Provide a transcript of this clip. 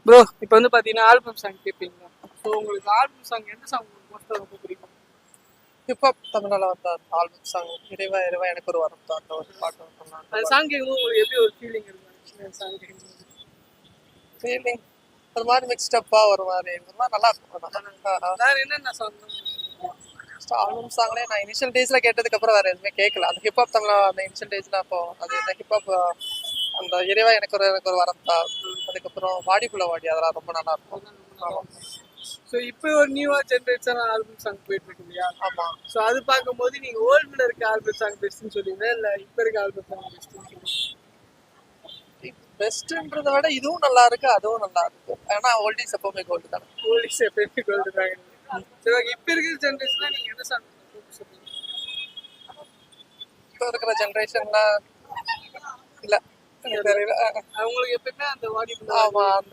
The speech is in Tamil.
ப்ரோ இப்போ வந்து பார்த்தீங்கன்னா ஆல்பம் சாங் கேட்பீங்களா? ஸோ உங்களுக்கு ஆல்பம் சாங் எந்த சாங் மோஸ்ட்டாக ரொம்ப பிடிக்கும்? ஹிப்ஹாப் தமிழ்ல வந்த அந்த ஆல்பம் சாங் இறைவா இறைவா எனக்கு ஒரு வரம் தான் அந்த ஒரு பாட்டு சொன்னாங்க. அந்த சாங் கேட்கும்போது உங்களுக்கு எப்படி ஒரு ஃபீலிங் இருக்கும் சாங் கேட்கும்போது? ஃபீலிங் ஒரு மாதிரி மிக்ஸ்டப்பா ஒரு மாதிரி நல்லா இருக்கும். வேறு என்னென்ன சாங்? ஆல்பம் சாங்லேயே நான் இனிஷியல் டேஸ்ல கேட்டதுக்கு அப்புறம் வேற எதுவுமே கேட்கல. அந்த ஹிப்ஹாப் தமிழ் அந்த இனிஷியல் டேஸ்ல அப்போ அது இந்த ஹிப்ஹாப் அந்த இறைவா எனக்கு ஒரு வரம் தான். அதுக்கப்புறம் வாடிக்குள்ள வாடி அதெல்லாம் ரொம்ப நல்லா இருக்கும். ஸோ இப்போ ஒரு நியூவா ஜென்ரேஷன் ஆல்பம் சாங் போயிட்டு இருக்கு இல்லையா? ஆமா. ஸோ அது பார்க்கும்போது நீங்க ஓல்டுல இருக்க ஆல்பம் சாங் பெஸ்ட்னு சொல்லுவீங்க இல்லை இப்போ இருக்க ஆல்பம் சாங் பெஸ்ட்னு சொல்லுவீங்க? பெஸ்ட்ன்றதை விட இதுவும் நல்லா இருக்கு அதுவும் நல்லா இருக்கு. ஏன்னா ஓல்டிஸ் எப்பவுமே கோல்டு தானே. போலீஸ் எப்பயுமே கோல்டு தாங்க. சரி ஓகே, இப்போ இருக்கிற ஜென்ரேஷன்ல நீங்க என்ன சாங் சொல்லுவீங்க? இப்போ இருக்கிற ஜென்ரேஷன்ல இல்ல எனக்கு தெரியல. அவங்களுக்கு எப்பயுமே அந்த வாடி ஆமா.